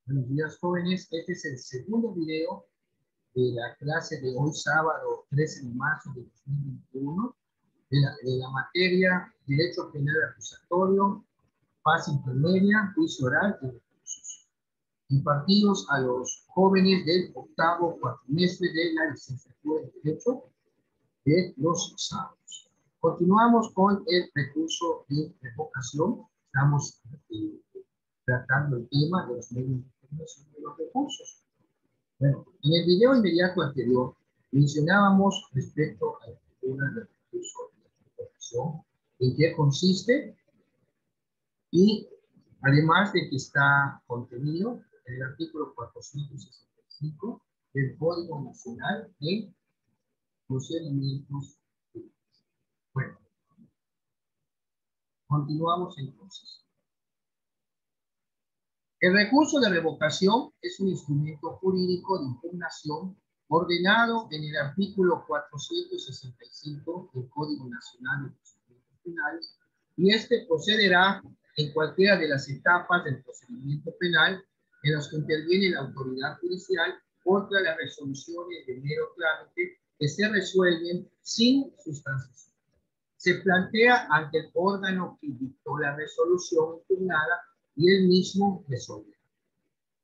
Buenos días, jóvenes. Este es el segundo video de la clase de hoy, sábado 13 de marzo de 2021, de la materia Derecho Penal Acusatorio, Fase Intermedia, Juicio Oral y Recursos, impartidos a los jóvenes del octavo cuatrimestre de la licenciatura en Derecho de los sábados. Continuamos con el recurso de revocación. Estamos tratando el tema de los medios de los recursos. Bueno, en el video inmediato anterior mencionábamos respecto a la figura del recurso de revocación, en qué consiste y además de que está contenido en el artículo 465 del Código Nacional de Procedimientos Penales. Bueno, continuamos entonces. El recurso de revocación es un instrumento jurídico de impugnación ordenado en el artículo 465 del Código Nacional de Procedimientos Penales, y este procederá en cualquiera de las etapas del procedimiento penal en las que interviene la autoridad judicial contra las resoluciones de mero trámite que se resuelven sin sustanciación. Se plantea ante el órgano que dictó la resolución impugnada y el mismo resolverá.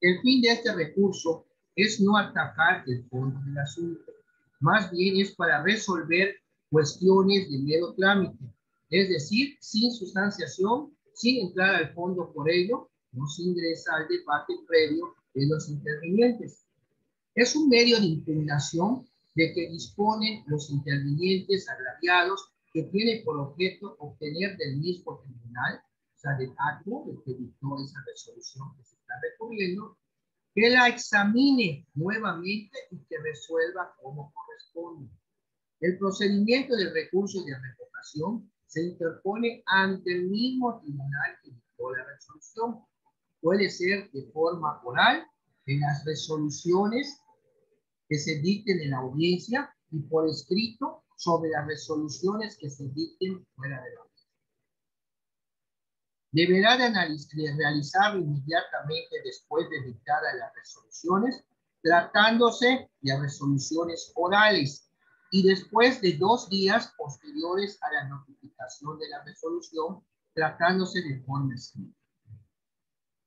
El fin de este recurso es no atacar el fondo del asunto, más bien es para resolver cuestiones de mero trámite, es decir, sin sustanciación, sin entrar al fondo. Por ello, no se ingresa al debate previo de los intervinientes. Es un medio de impugnación de que disponen los intervinientes agraviados, que tiene por objeto obtener del mismo tribunal, o sea, del acto del que dictó esa resolución que se está recurriendo, que la examine nuevamente y que resuelva como corresponde. El procedimiento del recurso de revocación se interpone ante el mismo tribunal que dictó la resolución. Puede ser de forma oral en las resoluciones que se dicten en la audiencia y por escrito sobre las resoluciones que se dicten fuera de la audiencia. Deberá de realizarlo inmediatamente después de dictadas las resoluciones, tratándose de resoluciones orales, y después de 2 días posteriores a la notificación de la resolución, tratándose de forma escrita.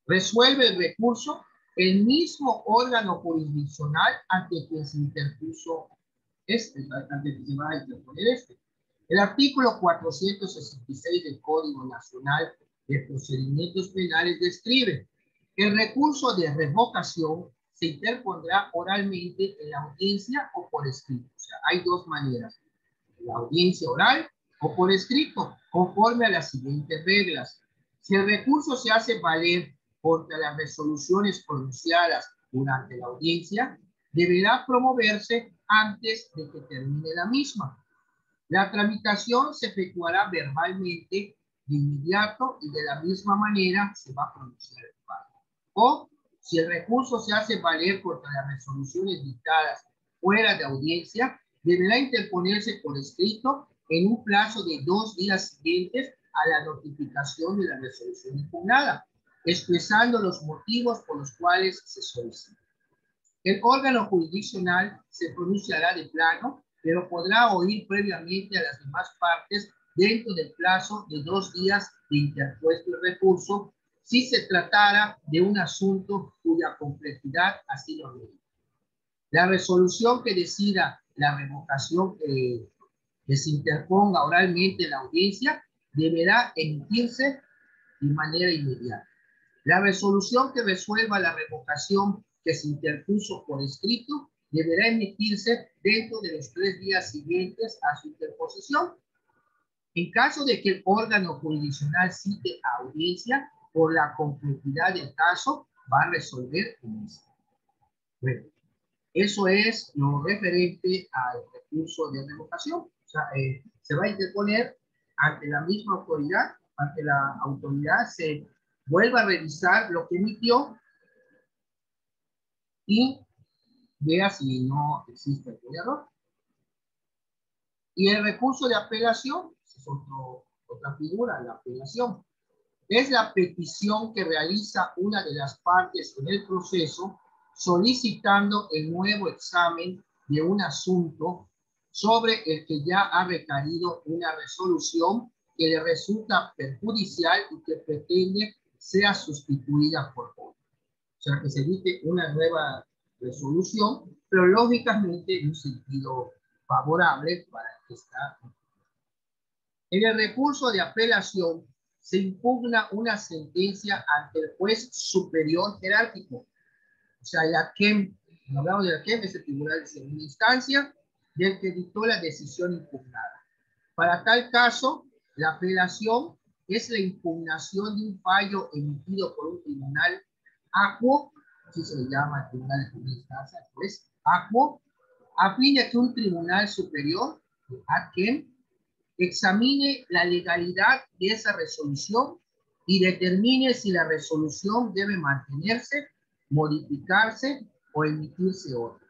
Resuelve el recurso el mismo órgano jurisdiccional ante quien se interpuso ante quien se va a interponer este. El artículo 466 del Código Nacional de Procedimientos Penales describe: el recurso de revocación se interpondrá oralmente en la audiencia o por escrito. O sea, hay 2 maneras: la audiencia oral o por escrito, conforme a las siguientes reglas. Si el recurso se hace valer contra las resoluciones pronunciadas durante la audiencia, deberá promoverse antes de que termine la misma. La tramitación se efectuará verbalmente de inmediato y de la misma manera se va a pronunciar el fallo. O, si el recurso se hace valer contra las resoluciones dictadas fuera de audiencia, deberá interponerse por escrito en un plazo de 2 días siguientes a la notificación de la resolución impugnada, expresando los motivos por los cuales se solicita. El órgano jurisdiccional se pronunciará de plano, pero podrá oír previamente a las demás partes dentro del plazo de 2 días de interpuesto el recurso, si se tratara de un asunto cuya complejidad así lo requiere. La resolución que decida la revocación que se interponga oralmente en la audiencia deberá emitirse de manera inmediata. La resolución que resuelva la revocación que se interpuso por escrito deberá emitirse dentro de los 3 días siguientes a su interposición. En caso de que el órgano jurisdiccional cite a audiencia, por la complejidad del caso, va a resolver en este. Bueno, eso es lo referente al recurso de revocación. O sea, se va a interponer ante la misma autoridad, ante la autoridad se vuelva a revisar lo que emitió y vea si no existe algún error. Y el recurso de apelación, es otra figura, la apelación. Es la petición que realiza una de las partes en el proceso solicitando el nuevo examen de un asunto sobre el que ya ha recaído una resolución que le resulta perjudicial y que pretende sea sustituida por otra. O sea, que se emite una nueva resolución, pero lógicamente en un sentido favorable para el que está. En el recurso de apelación se impugna una sentencia ante el juez superior jerárquico. O sea, la QEM, cuando hablamos de la QEM, es el Tribunal de Segunda Instancia, del que dictó la decisión impugnada. Para tal caso, la apelación es la impugnación de un fallo emitido por un tribunal acuo, así se le llama el Tribunal de Segunda Instancia, pues acuo, a fin de que un tribunal superior, AQEM, examine la legalidad de esa resolución y determine si la resolución debe mantenerse, modificarse o emitirse otra.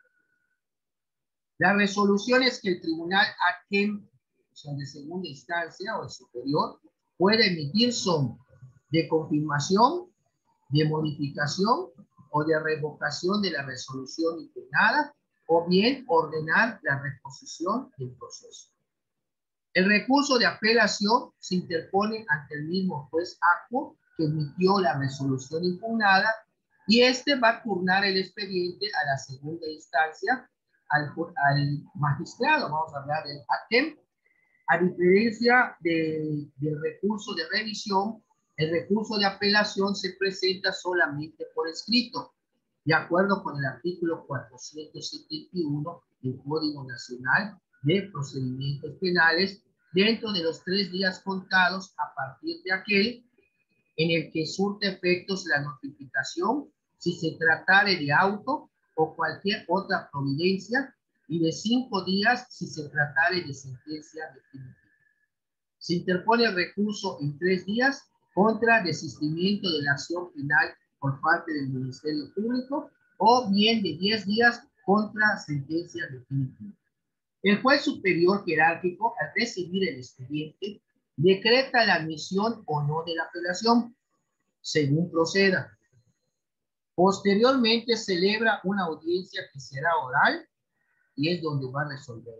Las resoluciones que el tribunal AQEM, son de segunda instancia o de superior, puede emitir son de confirmación, de modificación o de revocación de la resolución impugnada, o bien ordenar la reposición del proceso. El recurso de apelación se interpone ante el mismo juez acuo que emitió la resolución impugnada y este va a turnar el expediente a la segunda instancia al magistrado. Vamos a hablar del AQEM. A diferencia del recurso de revisión, el recurso de apelación se presenta solamente por escrito, de acuerdo con el artículo 471 del Código Nacional de Procedimientos Penales, dentro de los 3 días contados a partir de aquel en el que surte efectos la notificación, si se tratare de auto o cualquier otra providencia, y de 5 días si se tratare de sentencia definitiva. Se interpone el recurso en 3 días contra desistimiento de la acción penal por parte del Ministerio Público, o bien de 10 días contra sentencia definitiva. El juez superior jerárquico, al recibir el expediente, decreta la admisión o no de la apelación, según proceda. Posteriormente celebra una audiencia que será oral y es donde va a resolver.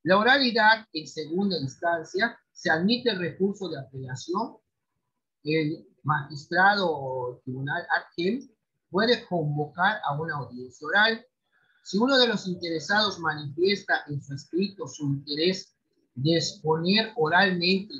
La oralidad en segunda instancia se admite el recurso de apelación. El magistrado o tribunal AQEM puede convocar a una audiencia oral. Si uno de los interesados manifiesta en su escrito su interés de exponer oralmente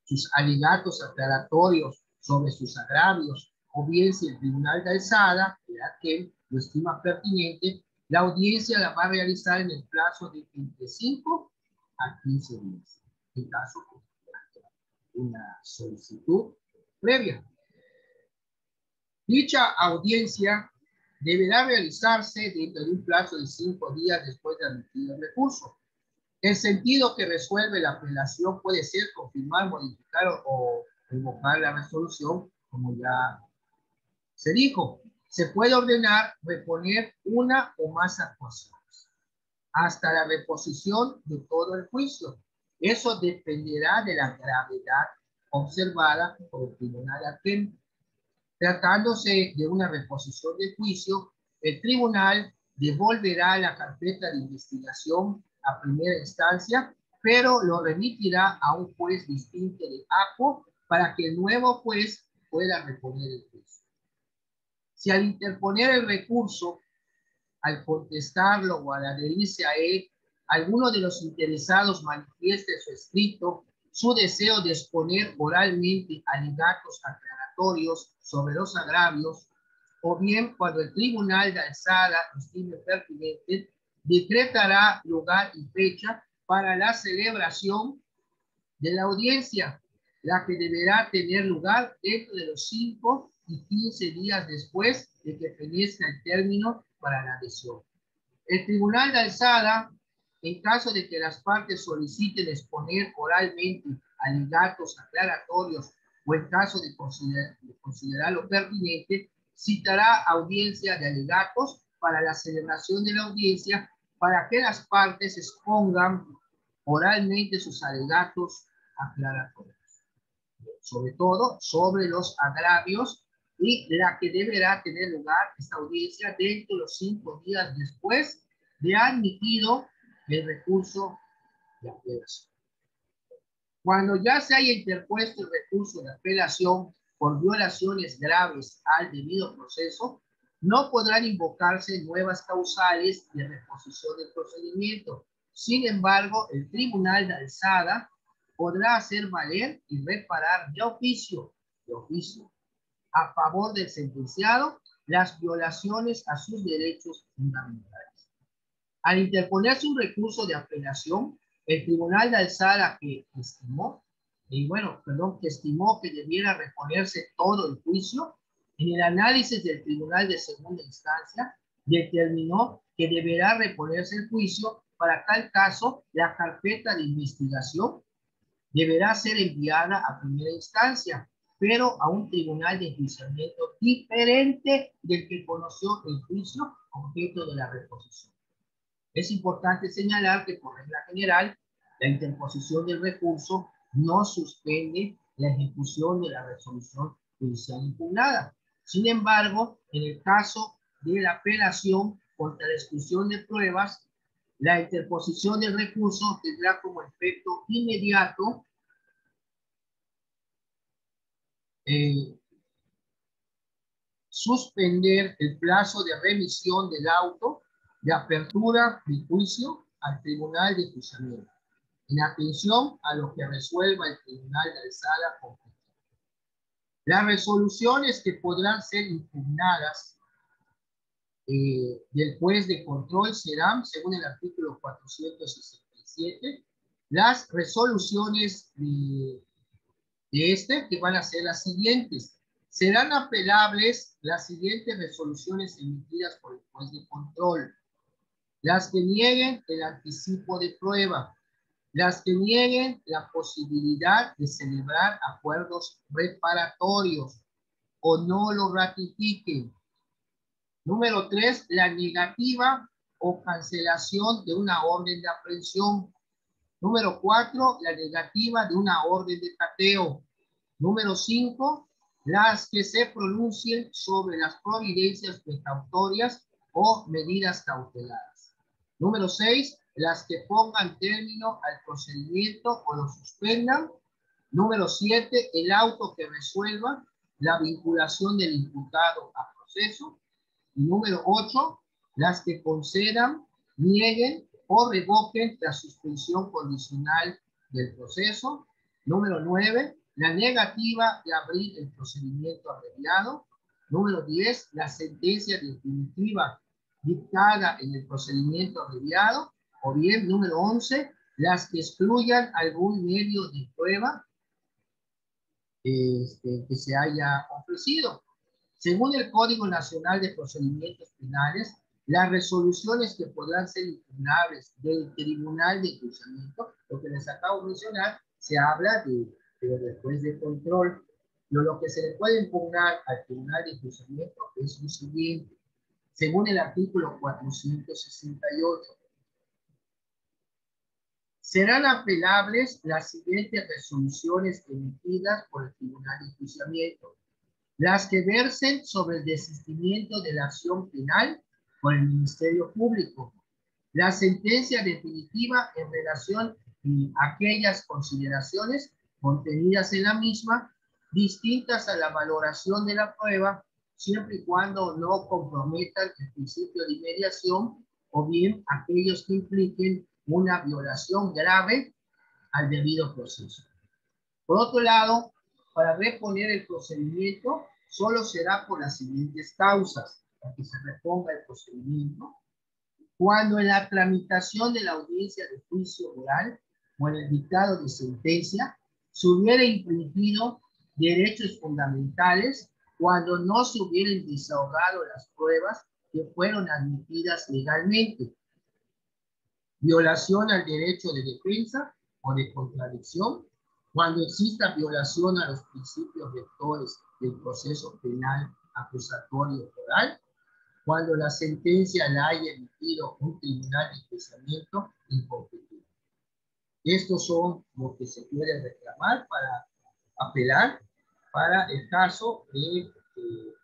sus alegatos aclaratorios sobre sus agravios, o bien si el tribunal de alzada, que lo estima pertinente, la audiencia la va a realizar en el plazo de entre 5 a 15 días, en caso de una solicitud previa. Dicha audiencia deberá realizarse dentro de un plazo de 5 días después de admitir el recurso. El sentido que resuelve la apelación puede ser confirmar, modificar o revocar la resolución, como ya se dijo. Se puede ordenar reponer una o más actuaciones hasta la reposición de todo el juicio. Eso dependerá de la gravedad observada por el tribunal AQEM. Tratándose de una reposición de juicio, el tribunal devolverá la carpeta de investigación a primera instancia, pero lo remitirá a un juez distinto de ACO para que el nuevo juez pueda reponer el juicio. Si al interponer el recurso, al contestarlo o al adherirse a él, alguno de los interesados manifieste su escrito su deseo de exponer oralmente alegatos aclaratorios sobre los agravios, o bien cuando el tribunal de alzada estime pertinente, decretará lugar y fecha para la celebración de la audiencia, la que deberá tener lugar dentro de los 5 y 15 días después de que fenezca el término para la adhesión. El tribunal de alzada, en caso de que las partes soliciten exponer oralmente alegatos aclaratorios o en caso de considerarlo pertinente, citará audiencia de alegatos para la celebración de la audiencia para que las partes expongan oralmente sus alegatos aclaratorias, sobre todo sobre los agravios, y la que deberá tener lugar esta audiencia dentro de los 5 días después de admitido el recurso de apelación. Cuando ya se haya interpuesto el recurso de apelación por violaciones graves al debido proceso, no podrán invocarse nuevas causales de reposición del procedimiento. Sin embargo, el tribunal de alzada podrá hacer valer y reparar de oficio, a favor del sentenciado, las violaciones a sus derechos fundamentales. Al interponerse un recurso de apelación, el tribunal de alzada que estimó, que estimó que debiera reponerse todo el juicio, en el análisis del tribunal de segunda instancia, determinó que deberá reponerse el juicio. Para tal caso, la carpeta de investigación deberá ser enviada a primera instancia, pero a un tribunal de enjuiciamiento diferente del que conoció el juicio objeto de la reposición. Es importante señalar que, por regla general, la interposición del recurso no suspende la ejecución de la resolución judicial impugnada. Sin embargo, en el caso de la apelación contra la exclusión de pruebas, la interposición del recurso tendrá como efecto inmediato suspender el plazo de remisión del auto de apertura de juicio al tribunal de enjuiciamiento, en atención a lo que resuelva el tribunal de alzada competente. Las resoluciones que podrán ser impugnadas del juez de control serán, según el artículo 467, las resoluciones de que van a ser las siguientes. Serán apelables las siguientes resoluciones emitidas por el juez de control: las que nieguen el anticipo de prueba, las que nieguen la posibilidad de celebrar acuerdos reparatorios o no lo ratifiquen. Número 3, la negativa o cancelación de una orden de aprehensión. Número 4, la negativa de una orden de cateo. Número 5, las que se pronuncien sobre las providencias precautorias o medidas cautelares. Número 6, las que pongan término al procedimiento o lo suspendan. Número 7, el auto que resuelva la vinculación del imputado a proceso. Y número 8, las que concedan, nieguen o revoquen la suspensión condicional del proceso. Número 9, la negativa de abrir el procedimiento abreviado. Número 10, la sentencia definitiva dictada en el procedimiento abreviado. O bien, número 11, las que excluyan algún medio de prueba que se haya ofrecido. Según el Código Nacional de Procedimientos Penales, las resoluciones que podrán ser impugnables del Tribunal de Enjuiciamiento, lo que les acabo de mencionar, se habla del juez de control. Lo que se le puede impugnar al Tribunal de Enjuiciamiento es lo siguiente. Según el artículo 468, serán apelables las siguientes resoluciones emitidas por el Tribunal de Enjuiciamiento: las que versen sobre el desistimiento de la acción penal por el Ministerio Público, la sentencia definitiva en relación a aquellas consideraciones contenidas en la misma, distintas a la valoración de la prueba, siempre y cuando no comprometan el principio de inmediación, o bien aquellos que impliquen una violación grave al debido proceso. Por otro lado, para reponer el procedimiento, solo será por las siguientes causas para que se reponga el procedimiento: cuando en la tramitación de la audiencia de juicio oral o en el dictado de sentencia se hubiera infringido derechos fundamentales, cuando no se hubieran desahogado las pruebas que fueron admitidas legalmente, violación al derecho de defensa o de contradicción, cuando exista violación a los principios rectores del proceso penal acusatorio oral, cuando la sentencia la haya emitido un tribunal de enjuiciamiento incompetente. Estos son los que se puede reclamar para apelar para el caso de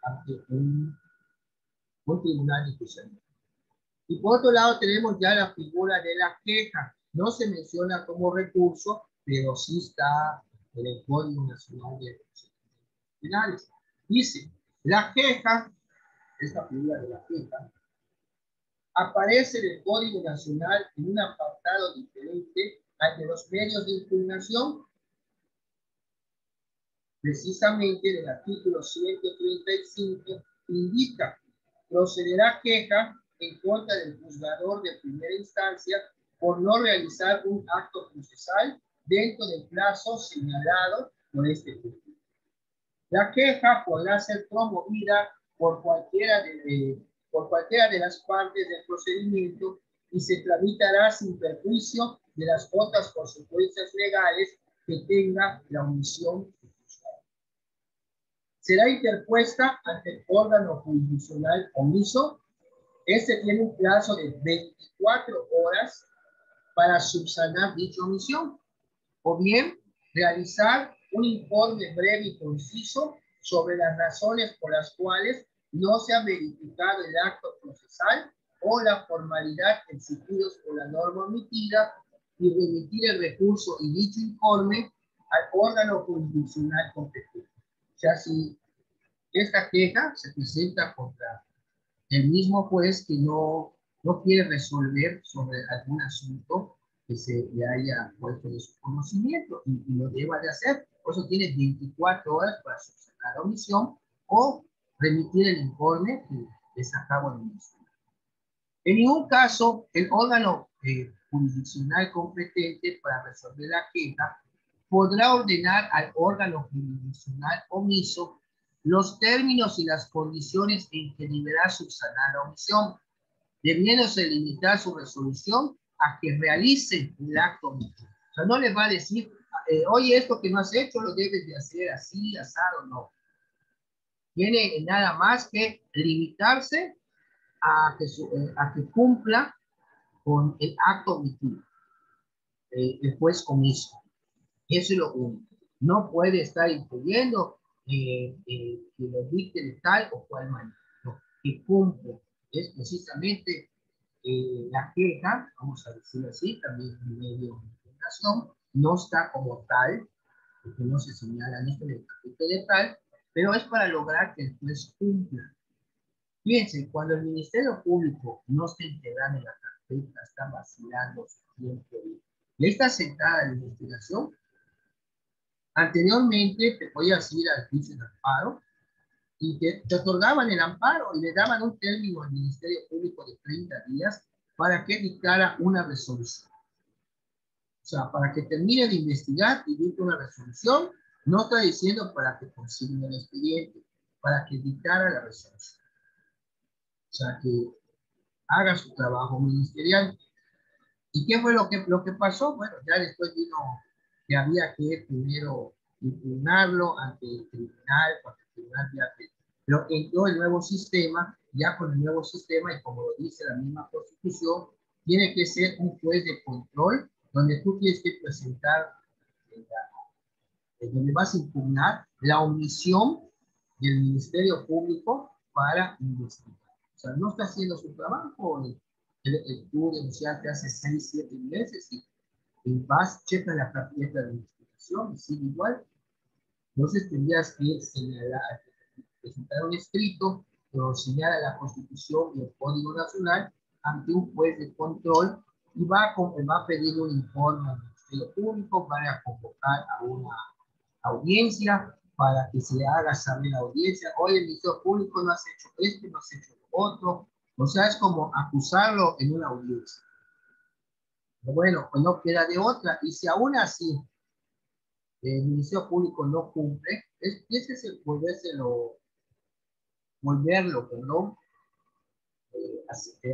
ante un tribunal institucional. Y por otro lado tenemos ya la figura de la queja. No se menciona como recurso, pero sí está en el Código Nacional de Procedimientos Penales. Dice, la queja, esta figura de la queja, aparece en el Código Nacional en un apartado diferente al de los medios de impugnación, precisamente en el artículo 135 indica, procederá queja en contra del juzgador de primera instancia por no realizar un acto procesal dentro del plazo señalado por este juez. La queja podrá ser promovida por cualquiera de las partes del procedimiento y se tramitará sin perjuicio de las otras consecuencias legales que tenga la omisión. Será interpuesta ante el órgano jurisdiccional omiso. Este tiene un plazo de 24 horas para subsanar dicha omisión, o bien realizar un informe breve y conciso sobre las razones por las cuales no se ha verificado el acto procesal o la formalidad exigidos por la norma omitida y remitir el recurso y dicho informe al órgano jurisdiccional competente. O sea, si esta queja se presenta contra el mismo juez que no quiere resolver sobre algún asunto que se le haya puesto de su conocimiento y lo deba de hacer. Por eso tiene 24 horas para subsanar la omisión o remitir el informe que les acabo de mencionar. En ningún caso, el órgano jurisdiccional competente para resolver la queja podrá ordenar al órgano jurisdiccional omiso los términos y las condiciones en que deberá subsanar la omisión, debiéndose limitar su resolución a que realice el acto omitido. O sea, no le va a decir, oye, esto que no has hecho lo debes de hacer así, asado, no. Tiene nada más que limitarse a que cumpla con el acto omitido, el juez omiso. Eso es lo único. No puede estar influyendo que lo dicte de tal o cual manera. No, que cumple. Es precisamente la queja, vamos a decirlo así, también en medio de impugnación, no está como tal, porque no se señala en el capítulo de tal, pero es para lograr que el juez cumpla. Fíjense, cuando el Ministerio Público no está integrado en la carpeta, está vacilando su tiempo y está sentada en la investigación, anteriormente te podías ir al juicio de amparo y te otorgaban el amparo y le daban un término al Ministerio Público de 30 días para que dictara una resolución. O sea, para que termine de investigar y dicte una resolución, no está diciendo para que consigne el expediente, para que dictara la resolución. O sea, que haga su trabajo ministerial. ¿Y qué fue lo que pasó? Bueno, ya después vino que había que primero impugnarlo ante el tribunal, porque el tribunal ya pero entró el nuevo sistema, ya con el nuevo sistema, y como lo dice la misma Constitución, tiene que ser un juez de control, donde tú tienes que presentar, donde vas a impugnar la omisión del Ministerio Público para investigar. O sea, no está haciendo su trabajo, tú denunciaste hace 6, 7 meses y vas, checa la carpeta de investigación y sigue igual. Entonces tendrías que señalar, presentar un escrito que señala la Constitución y el Código Nacional ante un juez de control y va a pedir un informe al Ministerio Público para convocar a una audiencia para que se haga saber la audiencia, oye, el Ministerio Público no has hecho esto, no has hecho lo otro. O sea, es como acusarlo en una audiencia. Pero bueno, pues no queda de otra. Y si aún así el Ministerio Público no cumple, ese es el perdón,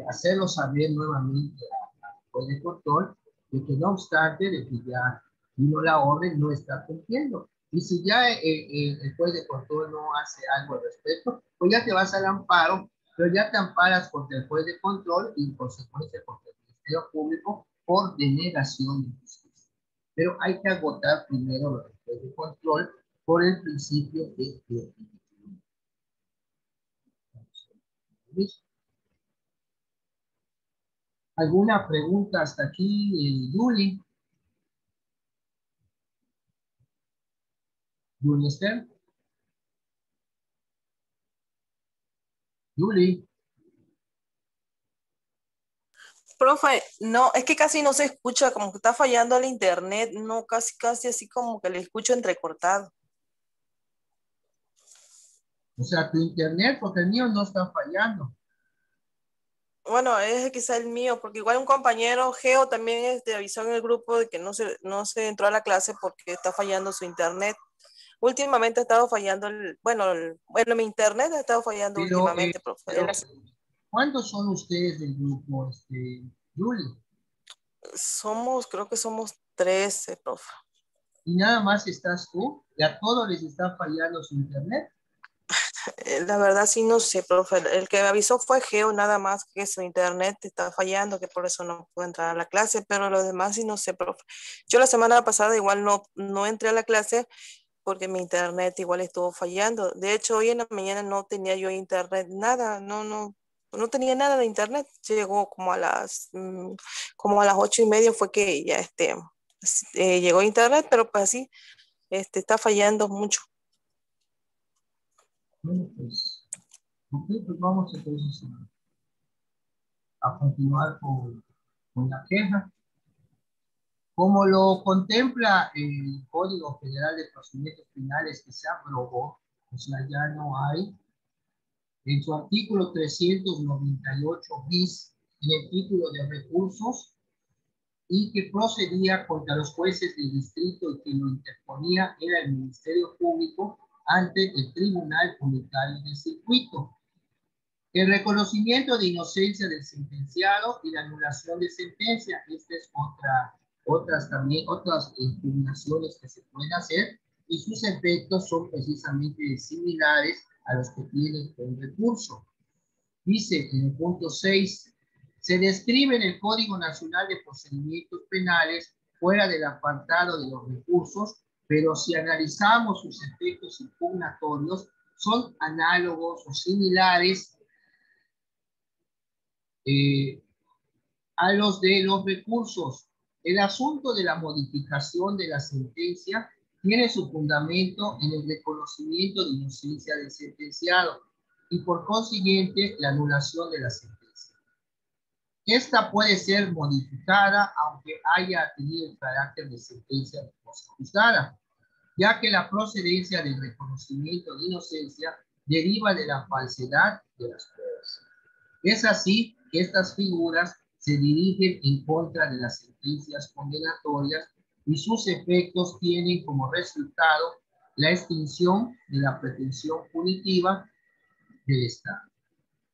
hacerlo saber nuevamente al juez de control de que no obstante de que ya vino la orden, no está cumpliendo. Y si ya el juez de control no hace algo al respecto, pues ya te vas al amparo, pero ya te amparas contra el juez de control y en consecuencia contra el Ministerio Público por denegación de justicia. pero hay que agotar primero los recursos de control por el principio de definición. ¿Listo? ¿Alguna pregunta hasta aquí, Julie? ¿Julie Esther? Julie. Profe, no, es que casi no se escucha, como que está fallando el internet, no, casi así como que le escucho entrecortado. O sea, tu internet, porque el mío no está fallando. Bueno, es quizá el mío, porque igual un compañero Geo también avisó en el grupo de que no se entró a la clase porque está fallando su internet. Últimamente ha estado fallando bueno, mi internet ha estado fallando Pero, últimamente, profe. ¿cuántos son ustedes del grupo, Julie? Creo que somos 13, profe. Y nada más estás tú, y a todos les está fallando su internet. La verdad sí no sé, profe. El que me avisó fue Geo, nada más que su internet está fallando, que por eso no puedo entrar a la clase, pero los demás sí no sé, profe. Yo la semana pasada igual no entré a la clase porque mi internet igual estuvo fallando. De hecho, hoy en la mañana no tenía yo internet, nada, no tenía nada de internet. Llegó como a las 8:30 fue que ya llegó internet, pero pues así, está fallando mucho. Bueno, pues, ok, pues vamos entonces a continuar con la queja. Como lo contempla el Código Federal de Procedimientos Penales que se aprobó, o sea, ya no hay, en su artículo 398 bis, en el título de recursos, y que procedía contra los jueces del distrito y quien lo interponía era el Ministerio Público ante el Tribunal Unitario del Circuito. El reconocimiento de inocencia del sentenciado y la anulación de sentencia. Esta es otras impugnaciones que se pueden hacer y sus efectos son precisamente similares a los que tiene el recurso. Dice en el punto 6, se describe en el Código Nacional de Procedimientos Penales fuera del apartado de los recursos, pero si analizamos sus efectos impugnatorios, son análogos o similares eh, a los de los recursos. El asunto de la modificación de la sentencia tiene su fundamento en el reconocimiento de inocencia del sentenciado y por consiguiente la anulación de la sentencia. Esta puede ser modificada aunque haya tenido el carácter de sentencia de cosa juzgada, ya que la procedencia del reconocimiento de inocencia deriva de la falsedad de las pruebas. Es así que estas figuras se dirigen en contra de las sentencias condenatorias y sus efectos tienen como resultado la extinción de la pretensión punitiva del Estado.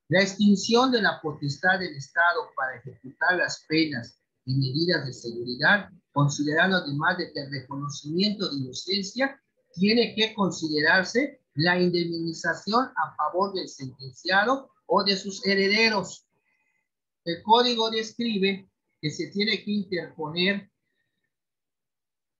La extinción de la potestad del Estado para ejecutar las penas y medidas de seguridad, considerando además de que el reconocimiento de inocencia tiene que considerarse la indemnización a favor del sentenciado o de sus herederos. El código describe que se tiene que interponer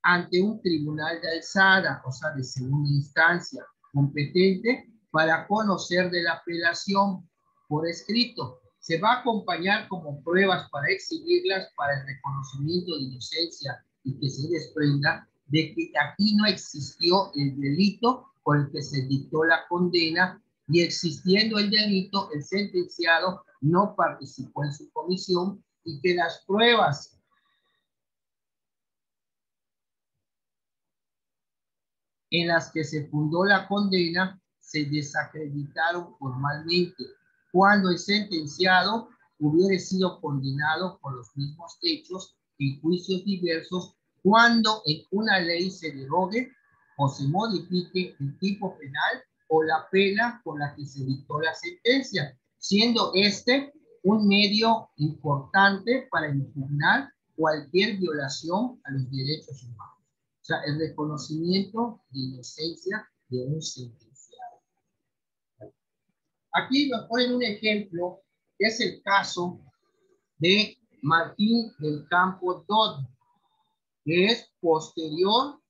ante un tribunal de alzada, o sea, de segunda instancia, competente para conocer de la apelación por escrito. Se va a acompañar como pruebas para exhibirlas para el reconocimiento de inocencia y que se desprenda de que aquí no existió el delito por el que se dictó la condena y existiendo el delito, el sentenciado no participó en su comisión y que las pruebas en las que se fundó la condena se desacreditaron formalmente cuando el sentenciado hubiera sido condenado por los mismos hechos en juicios diversos cuando en una ley se derogue o se modifique el tipo penal o la pena con la que se dictó la sentencia, siendo este un medio importante para impugnar cualquier violación a los derechos humanos. O sea, el reconocimiento de inocencia de un sentenciado. Aquí nos ponen un ejemplo, que es el caso de Martín del Campo Dodd. que es posterior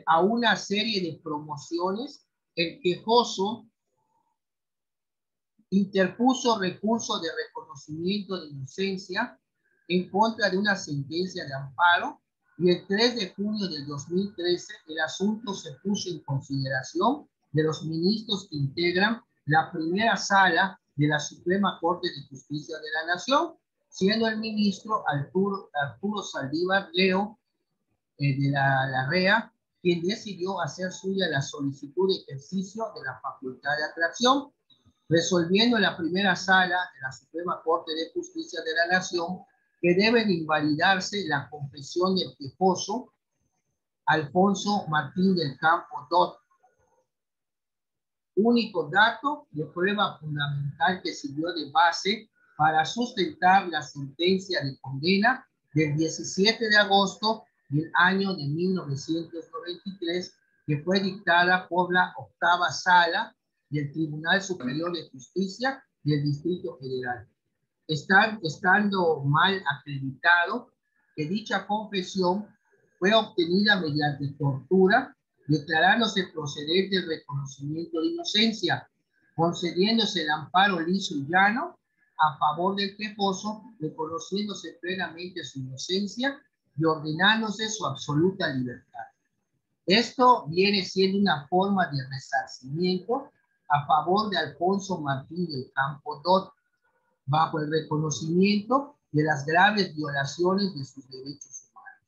a una serie de promociones. El quejoso interpuso recurso de reconocimiento de inocencia en contra de una sentencia de amparo, y el 3 de junio del 2013 el asunto se puso en consideración de los ministros que integran la primera sala de la Suprema Corte de Justicia de la Nación, siendo el ministro Arturo Saldívar Leo de la REA quien decidió hacer suya la solicitud de ejercicio de la facultad de atracción, resolviendo en la primera sala de la Suprema Corte de Justicia de la Nación que deben invalidarse la confesión del quejoso Alfonso Martín del Campo Dot, único dato de prueba fundamental que sirvió de base para sustentar la sentencia de condena del 17 de agosto del año de 1993, que fue dictada por la octava sala del Tribunal Superior de Justicia del Distrito Federal, estando mal acreditado que dicha confesión fue obtenida mediante tortura, declarándose procedente el reconocimiento de inocencia, concediéndose el amparo liso y llano a favor del quejoso, reconociéndose plenamente su inocencia y ordenándose su absoluta libertad. Esto viene siendo una forma de resarcimiento a favor de Alfonso Martín del Campo Dot, bajo el reconocimiento de las graves violaciones de sus derechos humanos.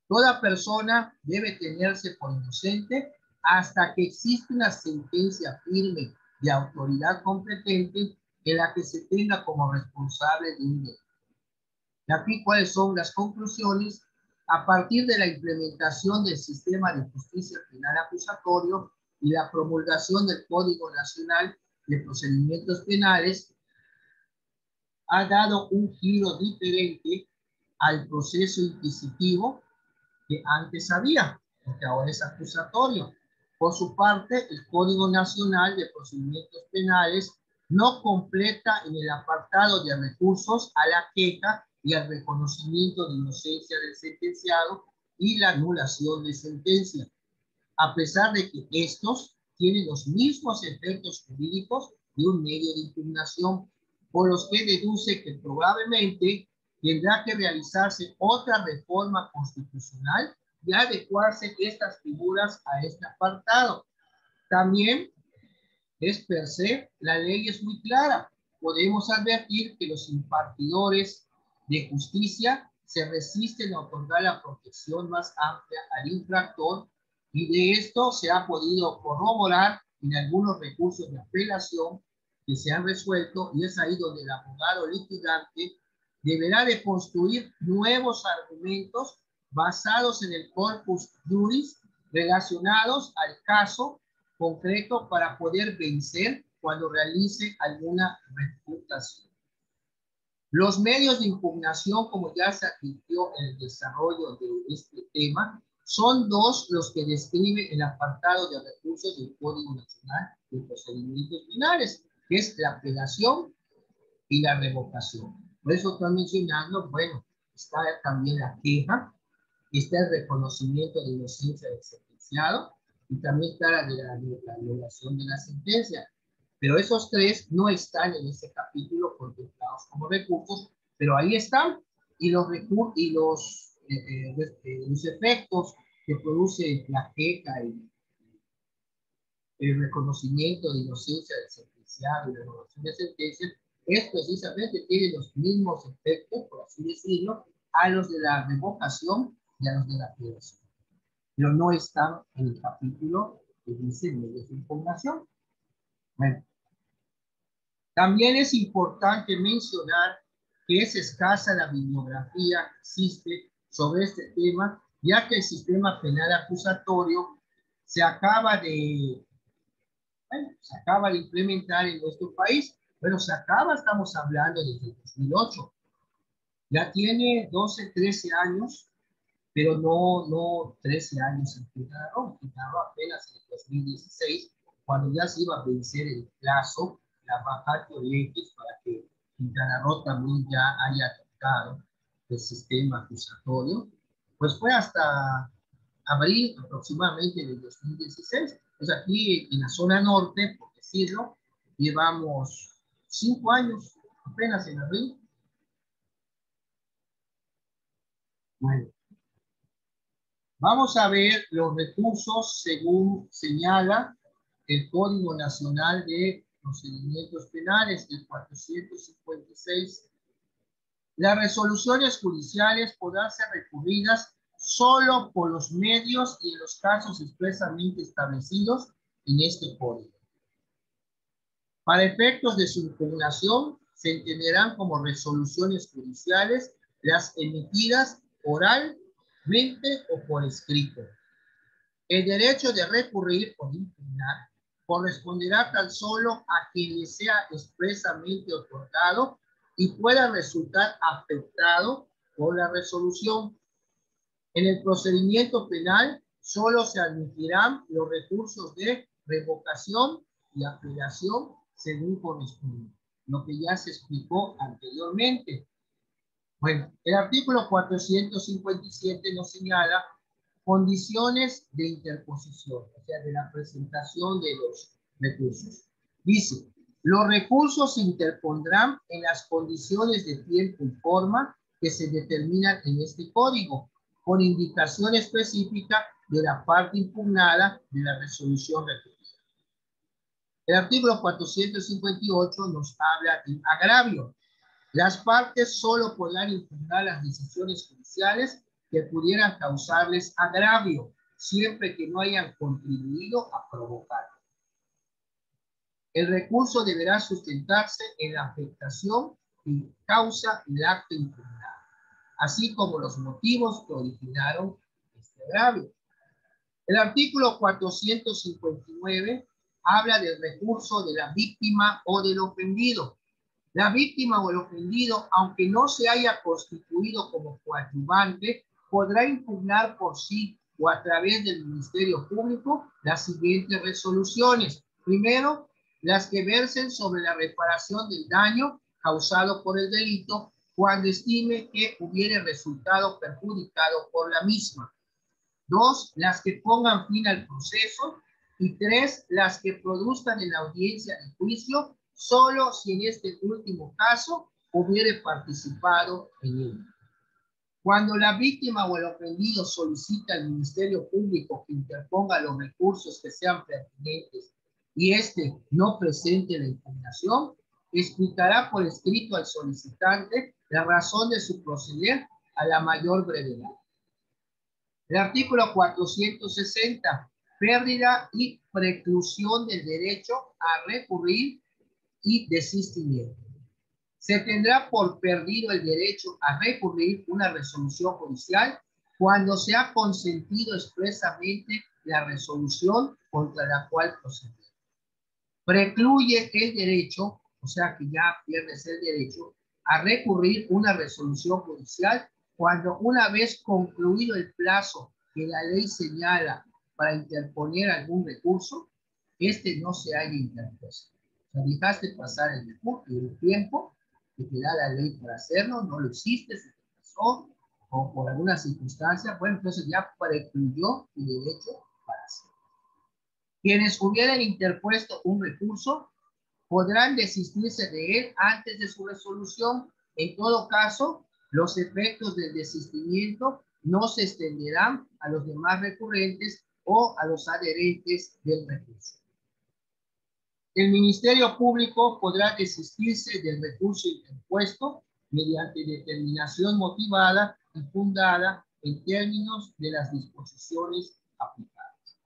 Toda persona debe tenerse por inocente hasta que existe una sentencia firme de autoridad competente en la que se tenga como responsable de un delito. Y aquí, ¿cuáles son las conclusiones? A partir de la implementación del sistema de justicia penal acusatorio y la promulgación del Código Nacional de Procedimientos Penales, ha dado un giro diferente al proceso inquisitivo que antes había, porque ahora es acusatorio. Por su parte, el Código Nacional de Procedimientos Penales no completa en el apartado de recursos a la queja y al reconocimiento de inocencia del sentenciado y la anulación de sentencia, a pesar de que estos tienen los mismos efectos jurídicos de un medio de impugnación, por los que deduce que probablemente tendrá que realizarse otra reforma constitucional y adecuarse estas figuras a este apartado. También es per se, la ley es muy clara. Podemos advertir que los impartidores de justicia se resisten a otorgar la protección más amplia al infractor, y de esto se ha podido corroborar en algunos recursos de apelación que se han resuelto, y es ahí donde el abogado litigante deberá de construir nuevos argumentos basados en el corpus juris relacionados al caso concreto para poder vencer cuando realice alguna refutación. Los medios de impugnación, como ya se advirtió en el desarrollo de este tema, son dos los que describe el apartado de recursos del Código Nacional de Procedimientos Penales, que es la apelación y la revocación. Por eso estoy mencionando, bueno, está también la queja, está el reconocimiento de inocencia del sentenciado, y también está la anulación de la sentencia. Pero esos tres no están en ese capítulo contemplados como recursos, pero ahí están, y los efectos que produce la queja y el reconocimiento de inocencia del sentenciado y la anulación de sentencia, es precisamente, tiene los mismos efectos, por así decirlo, a los de la revocación y a los de la apelación, pero no están en el capítulo que dice medios de impugnación. Bueno, también es importante mencionar que es escasa la bibliografía que existe sobre este tema, ya que el sistema penal acusatorio se acaba de implementar en nuestro país. Bueno, estamos hablando desde el 2008. Ya tiene 12, 13 años, pero no 13 años en Quintana Roo. Quintana Roo apenas en el 2016, cuando ya se iba a vencer el plazo, la vacatio legis, para que Quintana Roo también ya haya adoptado del sistema acusatorio, pues fue hasta abril aproximadamente del 2016. Pues aquí en la zona norte, por decirlo, llevamos 5 años apenas en abril. Bueno, vamos a ver los recursos según señala el Código Nacional de Procedimientos Penales, el 456. Las resoluciones judiciales podrán ser recurridas solo por los medios y en los casos expresamente establecidos en este código. Para efectos de su impugnación, se entenderán como resoluciones judiciales las emitidas oralmente o por escrito. El derecho de recurrir o de impugnar corresponderá tan solo a quien le sea expresamente otorgado y pueda resultar afectado por la resolución. En el procedimiento penal solo se admitirán los recursos de revocación y apelación según corresponde, lo que ya se explicó anteriormente. Bueno, el artículo 457 nos señala condiciones de interposición, o sea, de la presentación de los recursos. Dice, los recursos se interpondrán en las condiciones de tiempo y forma que se determinan en este código, con indicación específica de la parte impugnada de la resolución recurrida. El artículo 458 nos habla de agravio. Las partes solo podrán impugnar las decisiones judiciales que pudieran causarles agravio, siempre que no hayan contribuido a provocar. El recurso deberá sustentarse en la afectación que causa el acto impugnado, así como los motivos que originaron este agravio. El artículo 459 habla del recurso de la víctima o del ofendido. La víctima o el ofendido, aunque no se haya constituido como coadyuvante, podrá impugnar por sí o a través del Ministerio Público las siguientes resoluciones. Primero, las que versen sobre la reparación del daño causado por el delito cuando estime que hubiere resultado perjudicado por la misma. 2, las que pongan fin al proceso. Y 3, las que produzcan en la audiencia de juicio solo si en este último caso hubiere participado en él. Cuando la víctima o el ofendido solicita al Ministerio Público que interponga los recursos que sean pertinentes y éste no presente la impugnación, explicará por escrito al solicitante la razón de su proceder a la mayor brevedad. El artículo 460, pérdida y preclusión del derecho a recurrir y desistimiento. Se tendrá por perdido el derecho a recurrir una resolución judicial cuando se ha consentido expresamente la resolución contra la cual procede. Precluye el derecho, o sea que ya pierdes el derecho, a recurrir una resolución judicial cuando una vez concluido el plazo que la ley señala para interponer algún recurso, este no se haya interpuesto. O sea, dejaste pasar el tiempo que te da la ley para hacerlo, no lo hiciste, se te pasó, o por alguna circunstancia, bueno, entonces ya precluyó el derecho para hacerlo. Quienes hubieran interpuesto un recurso podrán desistirse de él antes de su resolución. En todo caso, los efectos del desistimiento no se extenderán a los demás recurrentes o a los adherentes del recurso. El Ministerio Público podrá desistirse del recurso interpuesto mediante determinación motivada y fundada en términos de las disposiciones aplicadas.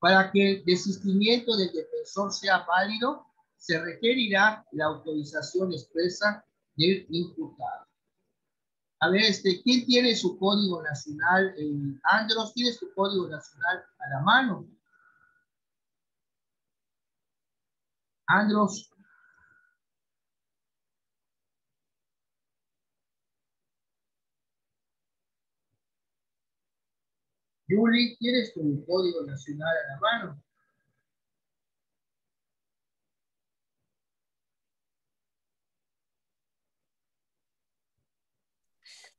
Para que el desistimiento del defensor sea válido, se requerirá la autorización expresa del imputado. A ver, ¿quién tiene su código nacional? Andros, ¿tienes tu código nacional a la mano? Andros. Yuli, ¿tienes tu código nacional a la mano?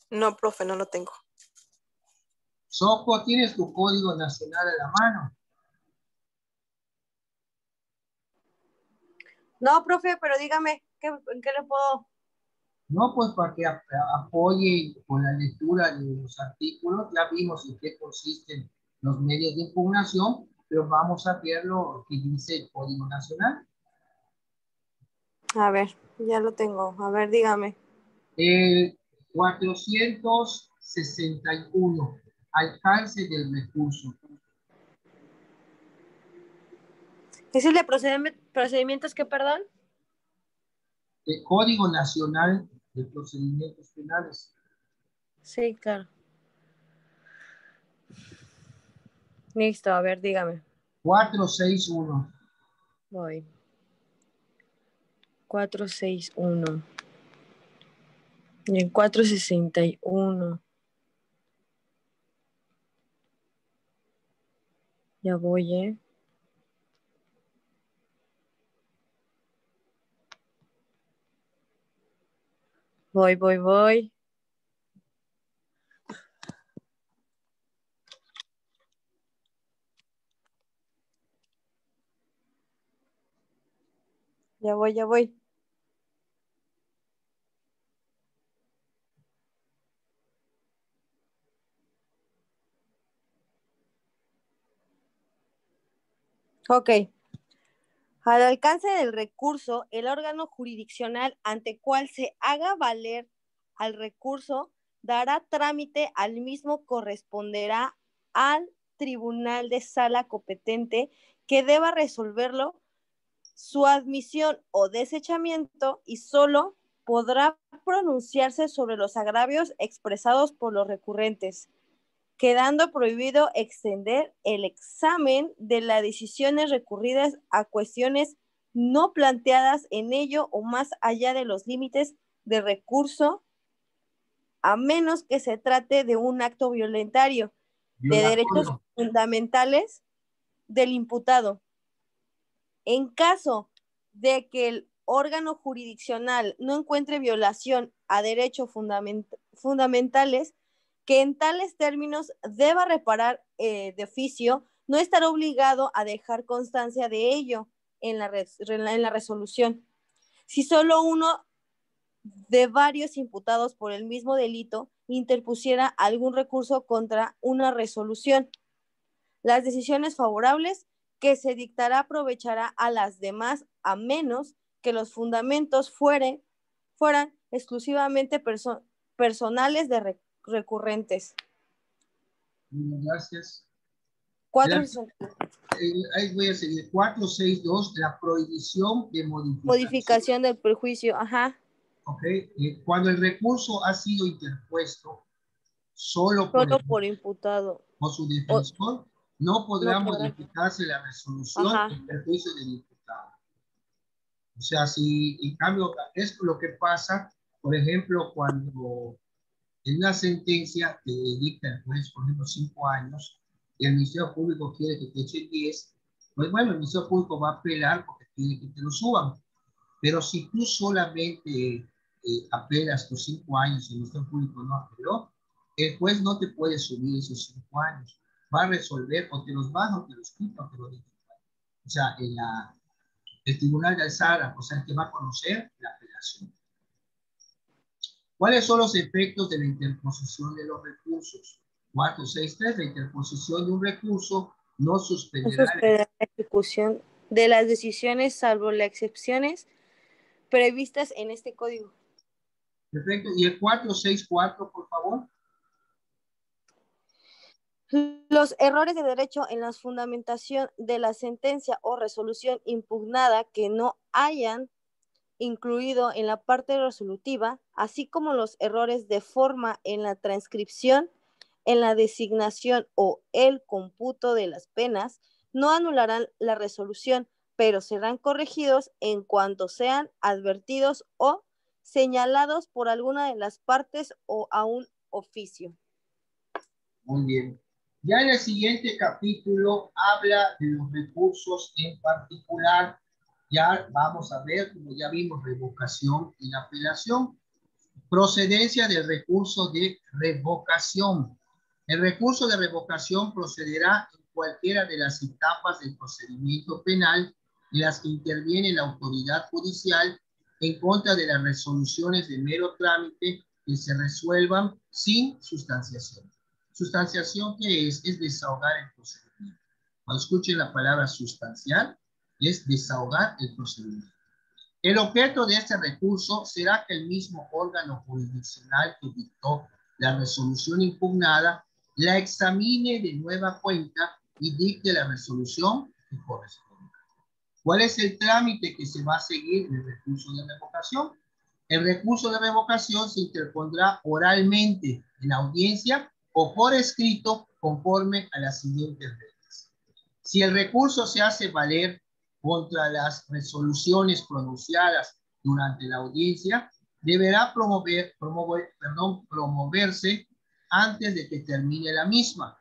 No, profe, no lo tengo. Soco, ¿tienes tu código nacional a la mano? No, profe, pero dígame, ¿en qué le puedo? No, pues para que apoye con la lectura de los artículos. Ya vimos en qué consisten los medios de impugnación, pero vamos a ver lo que dice el Código Nacional. A ver, ya lo tengo. A ver, dígame. 461, alcance del recurso. ¿Es el de procedimientos que, perdón? El Código Nacional de Procedimientos Penales. Sí, claro. Listo, a ver, dígame. 461. Voy. 461. Y en 461. Ya voy, ¿eh? Voy. Ya voy. Ok. Al alcance del recurso, el órgano jurisdiccional ante cual se haga valer al recurso dará trámite al mismo, corresponderá al tribunal de sala competente que deba resolverlo su admisión o desechamiento y solo podrá pronunciarse sobre los agravios expresados por los recurrentes, quedando prohibido extender el examen de las decisiones recurridas a cuestiones no planteadas en ello o más allá de los límites de recurso, a menos que se trate de un acto violentario de derechos Violatorio. fundamentales del imputado. En caso de que el órgano jurisdiccional no encuentre violación a derechos fundamentales, que en tales términos deba reparar de oficio, no estará obligado a dejar constancia de ello en la resolución. Si solo uno de varios imputados por el mismo delito interpusiera algún recurso contra una resolución, las decisiones favorables que se dictará aprovechará a las demás, a menos que los fundamentos fueran exclusivamente personales de recurrentes. Gracias. 462. Ahí voy a seguir. 462, la prohibición de Modificación del prejuicio, ajá. Ok. Cuando el recurso ha sido interpuesto solo Solo por imputado. por su defensor, no podrá No podrá. modificarse la resolución Ajá. en perjuicio del imputado. O sea, si en cambio es lo que pasa, por ejemplo, cuando en una sentencia que dicta el juez, por ejemplo, 5 años, y el Ministerio Público quiere que te echen 10, pues bueno, el Ministerio Público va a apelar porque quiere que te lo suban. Pero si tú solamente apelas tus 5 años y el Ministerio Público no apeló, el juez no te puede subir esos 5 años. Va a resolver o te los baja o te los quita o te los deja. O sea, el Tribunal de Alzada, o sea, el que va a conocer la apelación. ¿Cuáles son los efectos de la interposición de los recursos? 463, la interposición de un recurso no suspenderá La ejecución de las decisiones, salvo las excepciones previstas en este código. Perfecto. ¿Y el 464, por favor? Los errores de derecho en la fundamentación de la sentencia o resolución impugnada que no hayan incluido en la parte resolutiva, así como los errores de forma en la transcripción, en la designación o el cómputo de las penas, no anularán la resolución, pero serán corregidos en cuanto sean advertidos o señalados por alguna de las partes o a un oficio. Muy bien. Ya en el siguiente capítulo habla de los recursos en particular. Ya vamos a ver, como ya vimos, revocación y apelación. Procedencia del recurso de revocación. El recurso de revocación procederá en cualquiera de las etapas del procedimiento penal en las que interviene la autoridad judicial en contra de las resoluciones de mero trámite que se resuelvan sin sustanciación. ¿Sustanciación qué es? Es desahogar el procedimiento. Cuando escuchen la palabra sustancial, es desahogar el procedimiento. El objeto de este recurso será que el mismo órgano jurisdiccional que dictó la resolución impugnada la examine de nueva cuenta y dicte la resolución que corresponda. ¿Cuál es el trámite que se va a seguir en el recurso de revocación? El recurso de revocación se interpondrá oralmente en audiencia o por escrito conforme a las siguientes reglas. Si el recurso se hace valer contra las resoluciones pronunciadas durante la audiencia, deberá promoverse antes de que termine la misma.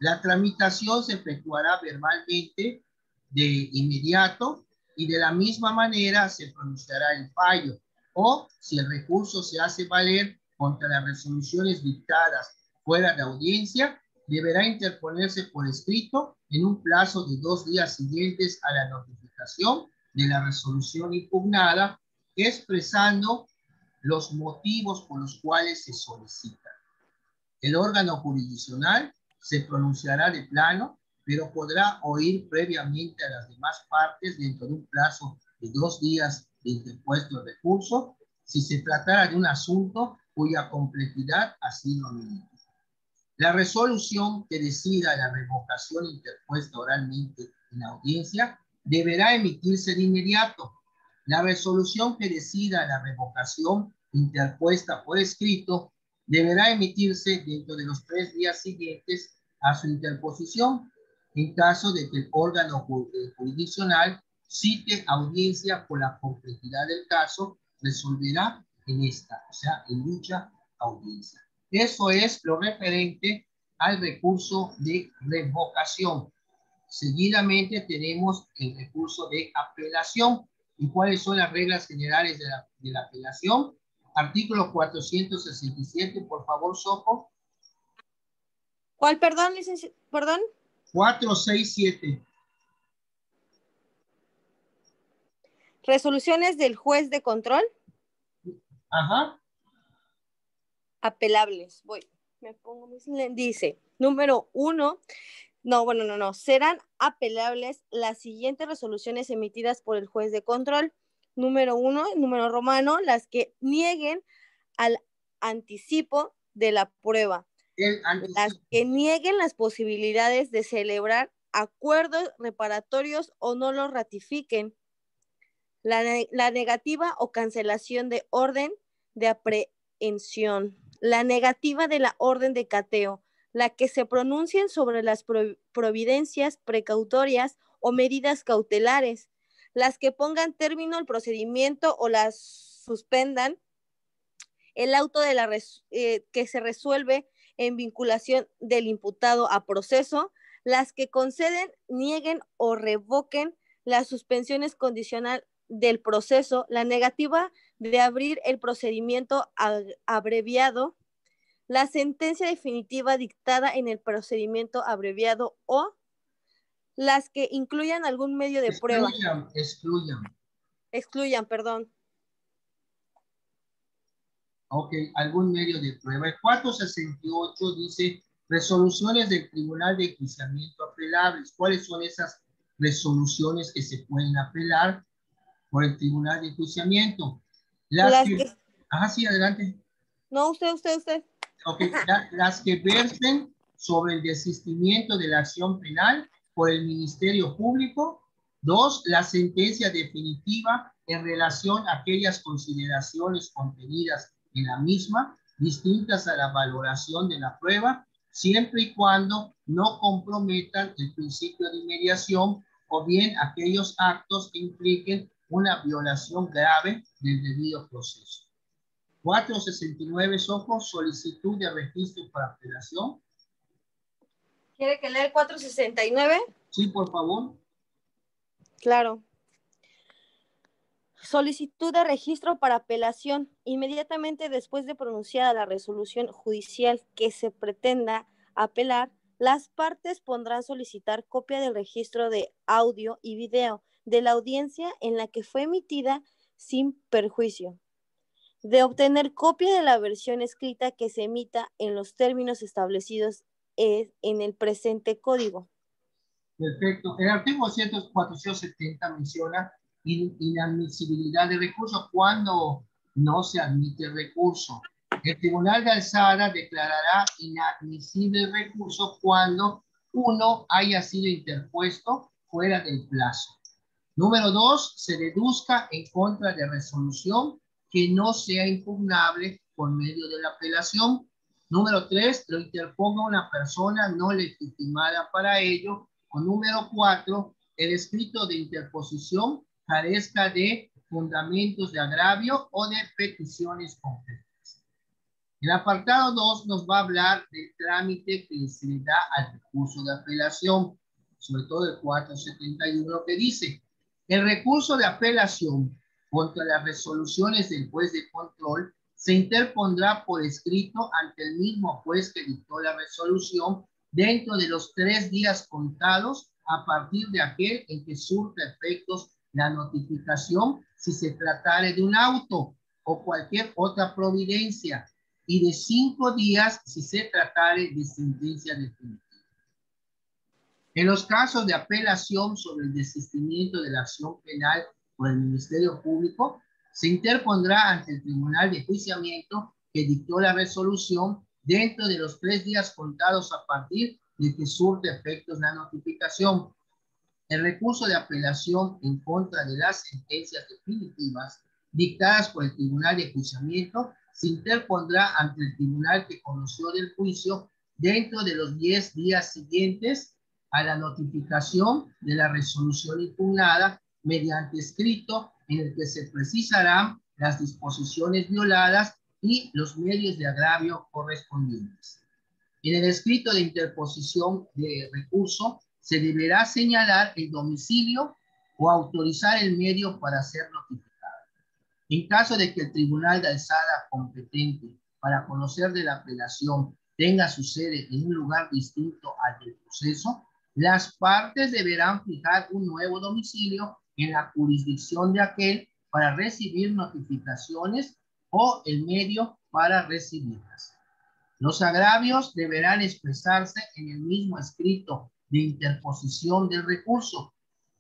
La tramitación se efectuará verbalmente de inmediato y de la misma manera se pronunciará el fallo. O si el recurso se hace valer contra las resoluciones dictadas fuera de audiencia, deberá interponerse por escrito en un plazo de 2 días siguientes a la notificación de la resolución impugnada, expresando los motivos por los cuales se solicita. El órgano jurisdiccional se pronunciará de plano, pero podrá oír previamente a las demás partes dentro de un plazo de 2 días de interpuesto el recurso, si se tratara de un asunto cuya complejidad ha sido mínima. La resolución que decida la revocación interpuesta oralmente en la audiencia deberá emitirse de inmediato. La resolución que decida la revocación interpuesta por escrito deberá emitirse dentro de los 3 días siguientes a su interposición, en caso de que el órgano jurisdiccional cite audiencia por la complejidad del caso, resolverá en esta, o sea, en dicha audiencia. Eso es lo referente al recurso de revocación. Seguidamente tenemos el recurso de apelación. ¿Y cuáles son las reglas generales de la apelación? Artículo 467, por favor, Soco. ¿Cuál, perdón, licenciado? Perdón. 467. Resoluciones del juez de control. Ajá. Apelables. Me pongo mis lentes. Dice, número 1, no. Serán apelables las siguientes resoluciones emitidas por el juez de control. Número 1, número romano, las que nieguen al anticipo de la prueba. Las que nieguen las posibilidades de celebrar acuerdos reparatorios o no los ratifiquen. La negativa o cancelación de orden de aprehensión. La negativa de la orden de cateo, la que se pronuncien sobre las providencias precautorias o medidas cautelares, las que pongan término al procedimiento o las suspendan, el auto de que se resuelve en vinculación del imputado a proceso, las que conceden, nieguen o revoquen las suspensiones condicional del proceso, la negativa de abrir el procedimiento abreviado, la sentencia definitiva dictada en el procedimiento abreviado o las que incluyan algún medio de prueba. Excluyan, perdón. Ok, algún medio de prueba. El 468 dice resoluciones del Tribunal de Enjuiciamiento apelables. ¿Cuáles son esas resoluciones que se pueden apelar por el Tribunal de Enjuiciamiento? Ajá, sí, adelante. No, usted. Ok, las que versen sobre el desistimiento de la acción penal por el Ministerio Público. 2, la sentencia definitiva en relación a aquellas consideraciones contenidas en la misma, distintas a la valoración de la prueba, siempre y cuando no comprometan el principio de inmediación o bien aquellos actos que impliquen una violación grave del debido proceso. 469, Soco, solicitud de registro para apelación. ¿Quiere que lea el 469? Sí, por favor. Claro. Solicitud de registro para apelación. Inmediatamente después de pronunciada la resolución judicial que se pretenda apelar, las partes podrán solicitar copia del registro de audio y video de la audiencia en la que fue emitida sin perjuicio de obtener copia de la versión escrita que se emita en los términos establecidos en el presente código. Perfecto. El artículo 470 menciona inadmisibilidad de recurso cuando no se admite recurso. El Tribunal de Alzada declarará inadmisible el recurso cuando uno haya sido interpuesto fuera del plazo. Número 2, se deduzca en contra de resolución que no sea impugnable por medio de la apelación. Número 3, lo interponga una persona no legitimada para ello. O número 4, el escrito de interposición carezca de fundamentos de agravio o de peticiones concretas. El apartado 2 nos va a hablar del trámite que se le da al recurso de apelación, sobre todo el 471 que dice: el recurso de apelación contra las resoluciones del juez de control se interpondrá por escrito ante el mismo juez que dictó la resolución dentro de los 3 días contados a partir de aquel en que surta efectos la notificación, si se tratare de un auto o cualquier otra providencia, y de 5 días si se tratare de sentencia definitiva. En los casos de apelación sobre el desistimiento de la acción penal por el Ministerio Público, se interpondrá ante el Tribunal de Enjuiciamiento que dictó la resolución dentro de los 3 días contados a partir de que surte efectos la notificación. El recurso de apelación en contra de las sentencias definitivas dictadas por el Tribunal de Enjuiciamiento se interpondrá ante el tribunal que conoció del juicio dentro de los 10 días siguientes a la notificación de la resolución impugnada mediante escrito en el que se precisarán las disposiciones violadas y los medios de agravio correspondientes. En el escrito de interposición de recurso se deberá señalar el domicilio o autorizar el medio para ser notificado. En caso de que el tribunal de alzada competente para conocer de la apelación tenga su sede en un lugar distinto al del proceso, las partes deberán fijar un nuevo domicilio en la jurisdicción de aquel para recibir notificaciones o el medio para recibirlas. Los agravios deberán expresarse en el mismo escrito de interposición del recurso.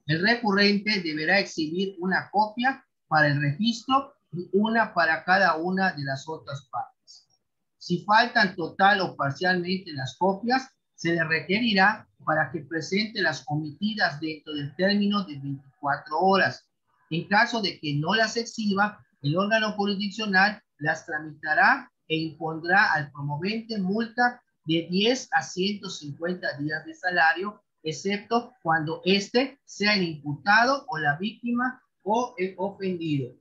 El recurrente deberá exhibir una copia para el registro y una para cada una de las otras partes. Si faltan total o parcialmente las copias, se le requerirá para que presente las omitidas dentro del término de 24 horas. En caso de que no las exhiba, el órgano jurisdiccional las tramitará e impondrá al promovente multa de 10 a 150 días de salario, excepto cuando éste sea el imputado o la víctima o el ofendido.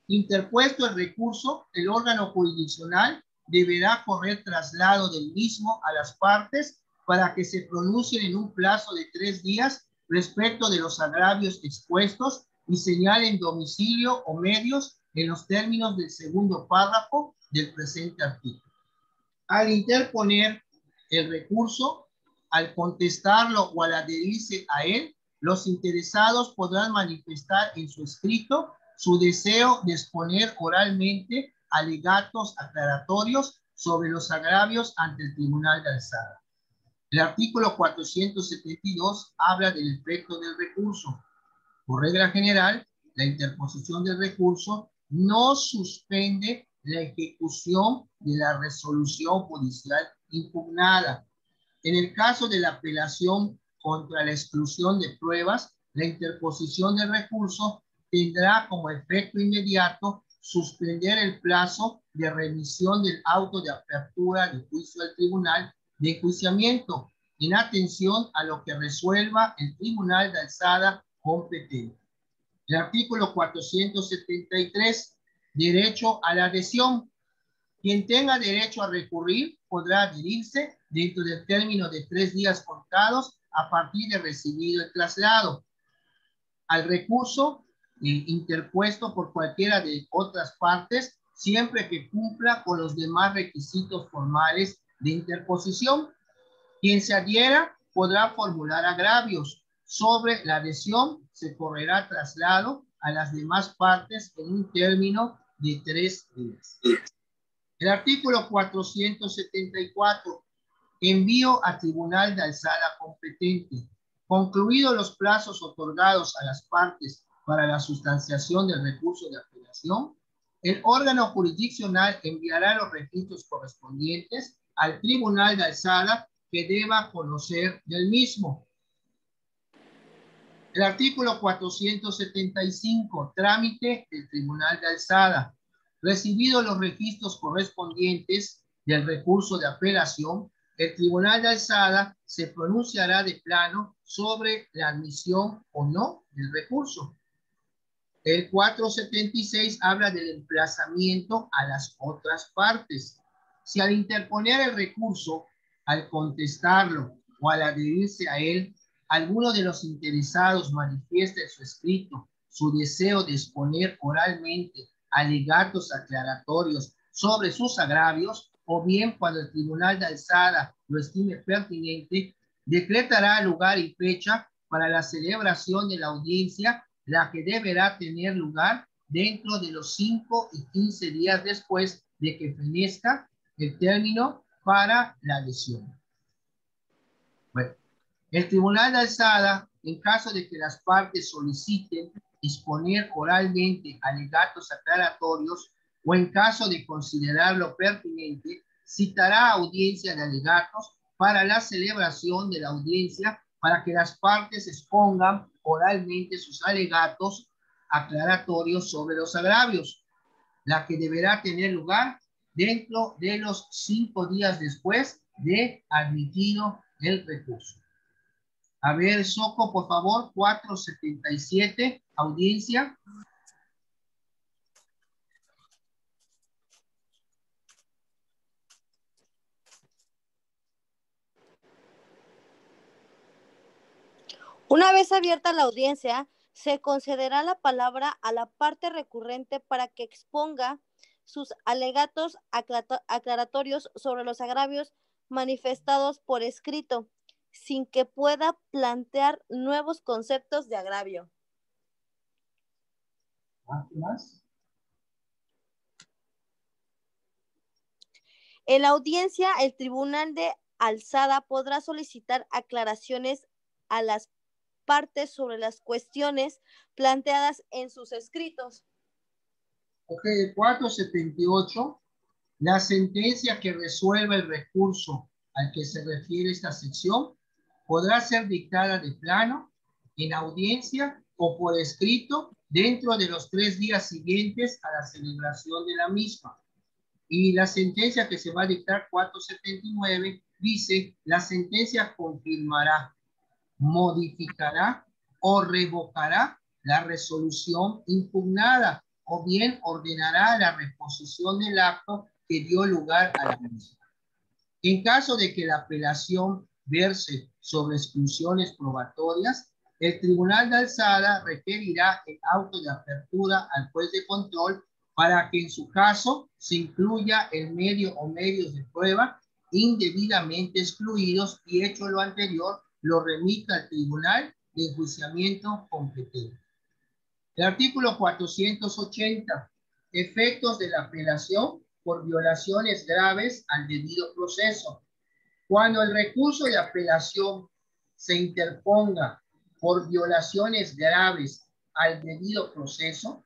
Interpuesto el recurso, el órgano jurisdiccional deberá correr traslado del mismo a las partes para que se pronuncien en un plazo de 3 días respecto de los agravios expuestos y señalen domicilio o medios en los términos del segundo párrafo del presente artículo. Al interponer el recurso, al contestarlo o al adherirse a él, los interesados podrán manifestar en su escrito su deseo de exponer oralmente alegatos aclaratorios sobre los agravios ante el Tribunal de Alzada. El artículo 472 habla del efecto del recurso. Por regla general, la interposición del recurso no suspende la ejecución de la resolución judicial impugnada. En el caso de la apelación contra la exclusión de pruebas, la interposición del recurso tendrá como efecto inmediato suspender el plazo de remisión del auto de apertura de juicio al tribunal de enjuiciamiento en atención a lo que resuelva el tribunal de alzada competente. El artículo 473, derecho a la adhesión. Quien tenga derecho a recurrir podrá adherirse dentro del término de 3 días contados a partir de recibido el traslado. Al recurso interpuesto por cualquiera de otras partes, siempre que cumpla con los demás requisitos formales de interposición. Quien se adhiera podrá formular agravios. Sobre la adhesión se correrá traslado a las demás partes en un término de 3 días. El artículo 474. Envío a tribunal de alzada competente. Concluidos los plazos otorgados a las partes para la sustanciación del recurso de apelación, el órgano jurisdiccional enviará los registros correspondientes al tribunal de alzada que deba conocer del mismo. El artículo 475. Trámite del tribunal de alzada. Recibidos los registros correspondientes del recurso de apelación, el tribunal de alzada se pronunciará de plano sobre la admisión o no del recurso. El 476 habla del emplazamiento a las otras partes. Si al interponer el recurso, al contestarlo o al adherirse a él, alguno de los interesados manifiesta en su escrito su deseo de exponer oralmente alegatos aclaratorios sobre sus agravios, o bien cuando el tribunal de alzada lo estime pertinente, decretará lugar y fecha para la celebración de la audiencia, la que deberá tener lugar dentro de los 5 y 15 días después de que fenezca el término para la adhesión. Bueno, el tribunal de alzada, en caso de que las partes soliciten exponer oralmente alegatos aclaratorios, o en caso de considerarlo pertinente, citará audiencia de alegatos para la celebración de la audiencia para que las partes expongan oralmente sus alegatos aclaratorios sobre los agravios, la que deberá tener lugar dentro de los 5 días después de admitido el recurso. A ver, Soco, por favor, 477, audiencia. Una vez abierta la audiencia, se concederá la palabra a la parte recurrente para que exponga sus alegatos aclaratorios sobre los agravios manifestados por escrito, sin que pueda plantear nuevos conceptos de agravio. ¿Qué más? En la audiencia, el tribunal de alzada podrá solicitar aclaraciones a las partes sobre las cuestiones planteadas en sus escritos. Ok, 478. La sentencia que resuelva el recurso al que se refiere esta sección podrá ser dictada de plano, en audiencia o por escrito dentro de los 3 días siguientes a la celebración de la misma. Y la sentencia que se va a dictar, 479, dice: la sentencia confirmará, modificará o revocará la resolución impugnada, o bien ordenará la reposición del acto que dio lugar a la misma. En caso de que la apelación verse sobre exclusiones probatorias, el tribunal de alzada requerirá el auto de apertura al juez de control para que en su caso se incluya el medio o medios de prueba indebidamente excluidos, y hecho lo anterior, lo remita al tribunal de enjuiciamiento competente. El artículo 480. Efectos de la apelación por violaciones graves al debido proceso. Cuando el recurso de apelación se interponga por violaciones graves al debido proceso,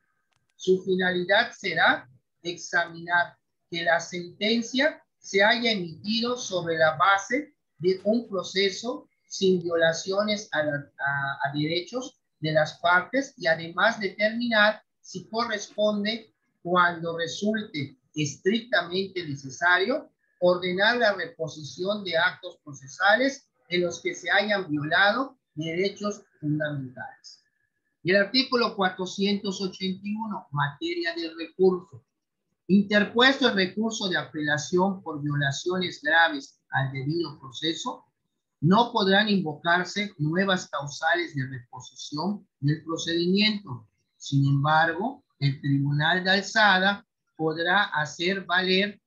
su finalidad será examinar que la sentencia se haya emitido sobre la base de un proceso sin violaciones a derechos de las partes, y además determinar si corresponde, cuando resulte estrictamente necesario, ordenar la reposición de actos procesales en los que se hayan violado derechos fundamentales. Y el artículo 481, materia del recurso. Interpuesto el recurso de apelación por violaciones graves al debido proceso, no podrán invocarse nuevas causales de reposición del procedimiento, Sin embargo, el tribunal de alzada podrá hacer valer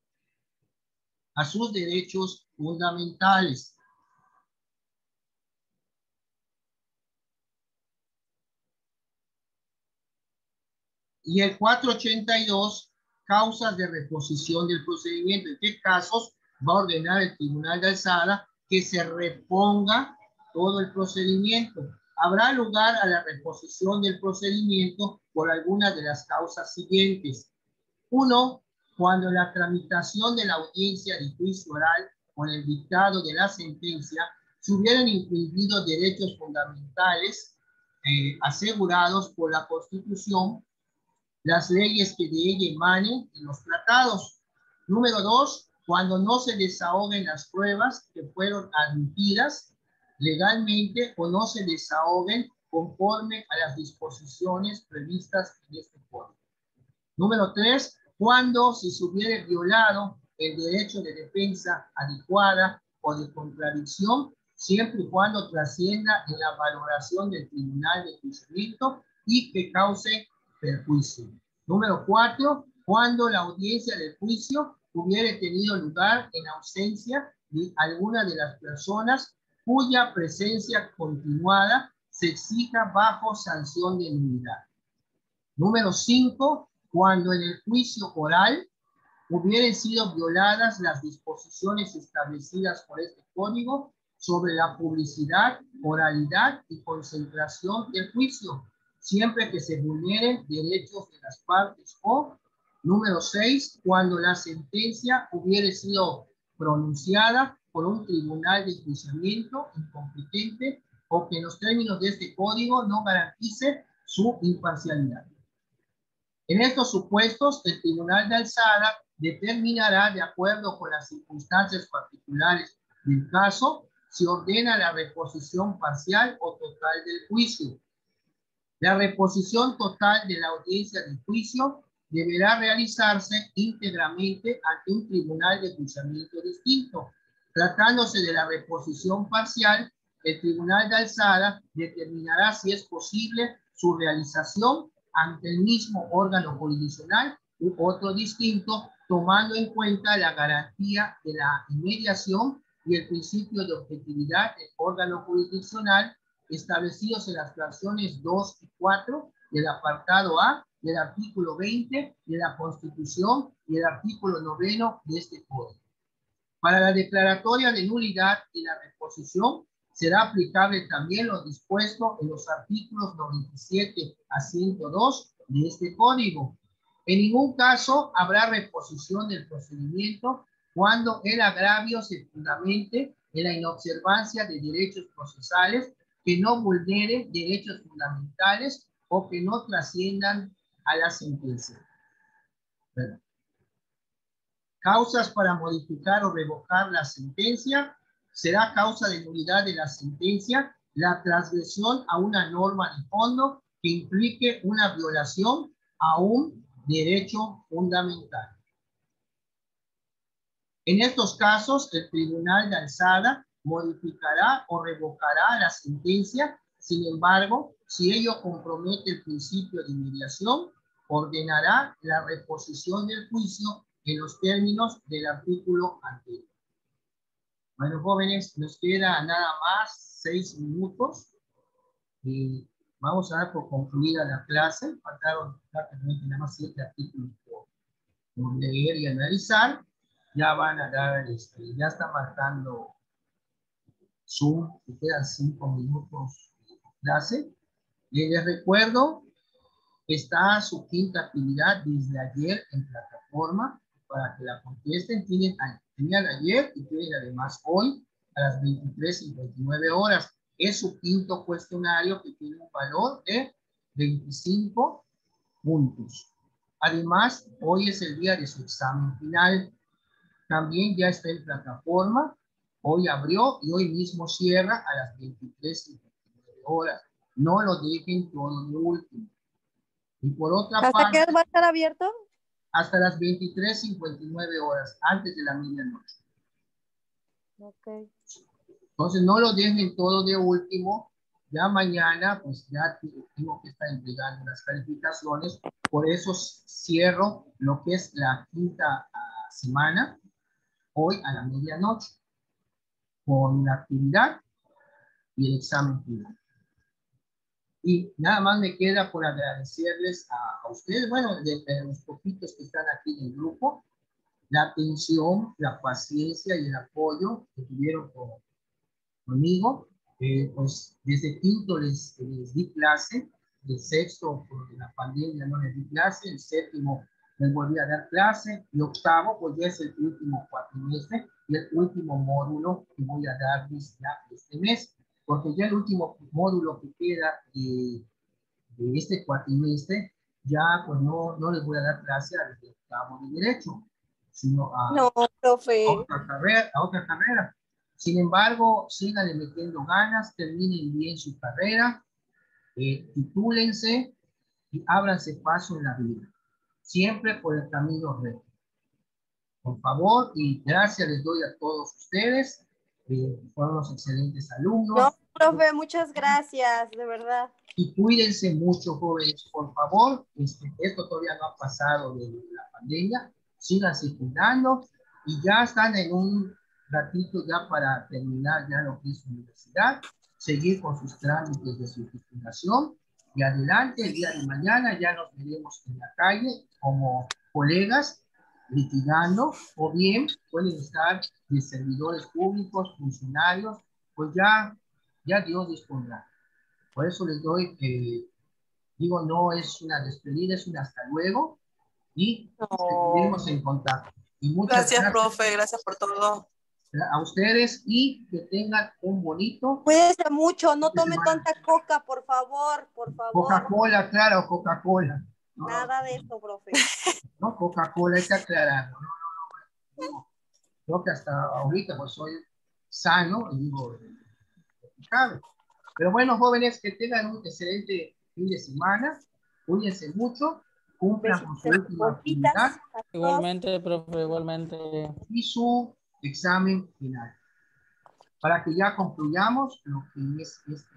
a sus derechos fundamentales. Y el 482, causas de reposición del procedimiento. ¿En qué casos va a ordenar el tribunal de alzada que se reponga todo el procedimiento? Habrá lugar a la reposición del procedimiento por alguna de las causas siguientes. 1. Cuando la tramitación de la audiencia de juicio oral con el dictado de la sentencia se hubieran infringido derechos fundamentales asegurados por la Constitución, las leyes que de ella emanen y los tratados. Número 2, cuando no se desahoguen las pruebas que fueron admitidas legalmente o no se desahoguen conforme a las disposiciones previstas en este código. Número 3, cuando si se hubiere violado el derecho de defensa adecuada o de contradicción, siempre y cuando trascienda en la valoración del tribunal de juicio y que cause perjuicio. Número 4, cuando la audiencia del juicio hubiere tenido lugar en ausencia de alguna de las personas cuya presencia continuada se exija bajo sanción de nulidad. Número 5, cuando en el juicio oral hubieran sido violadas las disposiciones establecidas por este código sobre la publicidad, oralidad y concentración del juicio, siempre que se vulneren derechos de las partes. O, número 6, cuando la sentencia hubiera sido pronunciada por un tribunal de enjuiciamiento incompetente o que en los términos de este código no garantice su imparcialidad. En estos supuestos, el tribunal de alzada determinará, de acuerdo con las circunstancias particulares del caso, si ordena la reposición parcial o total del juicio. La reposición total de la audiencia del juicio deberá realizarse íntegramente ante un tribunal de enjuiciamiento distinto. Tratándose de la reposición parcial, el tribunal de alzada determinará si es posible su realización ante el mismo órgano jurisdiccional u otro distinto, tomando en cuenta la garantía de la inmediación y el principio de objetividad del órgano jurisdiccional establecidos en las fracciones 2 y 4 del apartado A del artículo 20 de la Constitución y el artículo 9 de este código. Para la declaratoria de nulidad y la reposición será aplicable también lo dispuesto en los artículos 97 a 102 de este código. En ningún caso habrá reposición del procedimiento cuando el agravio se fundamente en la inobservancia de derechos procesales que no vulneren derechos fundamentales o que no trasciendan a la sentencia. Bueno. Causas para modificar o revocar la sentencia. Será causa de nulidad de la sentencia la transgresión a una norma de fondo que implique una violación a un derecho fundamental. En estos casos, el tribunal de alzada modificará o revocará la sentencia. Sin embargo, si ello compromete el principio de inmediación, ordenará la reposición del juicio en los términos del artículo anterior. Bueno, jóvenes, nos queda nada más 6 minutos y vamos a dar por concluida la clase. Faltaron prácticamente nada más 7 artículos por leer y analizar. Ya van a dar, ya está marcando Zoom, que quedan 5 minutos de clase. Les recuerdo, está su quinta actividad desde ayer en plataforma para que la contesten. Tenían ayer y tienen además hoy a las 23:59 horas. Es su quinto cuestionario que tiene un valor de 25 puntos. Además, hoy es el día de su examen final. También ya está en plataforma. Hoy abrió y hoy mismo cierra a las 23:59 horas. No lo dejen todo de último. Y por otra parte, ¿hasta qué hora va a estar abierto? Hasta las 23:59 horas, antes de la medianoche. Ok. Entonces, no lo dejen todo de último. ya mañana, pues ya tengo que estar entregando las calificaciones, por eso cierro lo que es la quinta semana, hoy a la medianoche, con la actividad y el examen final. Y nada más me queda por agradecerles a ustedes, bueno, de los poquitos que están aquí en el grupo, la atención, la paciencia y el apoyo que tuvieron conmigo. Pues desde quinto les di clase, de sexto por la pandemia no les di clase, el séptimo les volví a dar clase, y octavo pues ya es el último cuatrimestre y el último módulo que voy a darles ya este mes, porque ya el último módulo que queda de este cuatrimestre, ya pues no les voy a dar clase a los de octavo de derecho, sino No, profe. a otra carrera. Sin embargo, síganle metiendo ganas, terminen bien su carrera, titúlense y ábranse paso en la vida. Siempre por el camino recto. Por favor, y gracias les doy a todos ustedes. Fueron unos excelentes alumnos. No, profe, muchas gracias, de verdad. Y cuídense mucho, jóvenes, por favor. Esto todavía no ha pasado de la pandemia. Síganse cuidando y ya están en un ratito ya para terminar ya lo que es universidad, seguir con sus trámites de su titulación y adelante el día de mañana ya nos veremos en la calle como colegas litigando, o bien pueden estar de servidores públicos, funcionarios, pues ya Dios dispondrá. Por eso les doy, digo, no es una despedida, es un hasta luego y seguiremos en contacto. Y muchas Gracias, gracias profe, gracias por todo. a ustedes y que tengan un bonito Cuídese mucho, no fin de tome semana. tanta coca, por favor, por favor. Coca-Cola, claro, Coca-Cola. No, Nada de eso, profe. no, Coca-Cola, hay que aclararlo. No, creo que hasta ahorita pues soy sano y digo, cabe. Pero bueno, jóvenes, que tengan un excelente fin de semana. Cuídense mucho, cumplan con Besitos su en las última pompitas. actividad Igualmente, profe, igualmente. y su examen final. Para que ya concluyamos lo que es este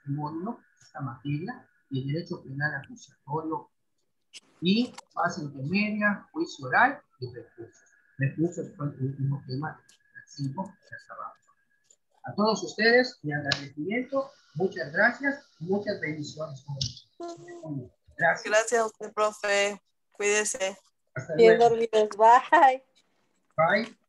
módulo, esta materia, de Derecho Penal Acusatorio y fase intermedia, juicio oral y recursos. Recursos fue el último tema, el 5, ya acabamos. A todos ustedes, mi agradecimiento, muchas gracias, muchas bendiciones. Gracias. Gracias a usted, profe. Cuídese. Hasta Bien luego. dormidos, bye. Bye.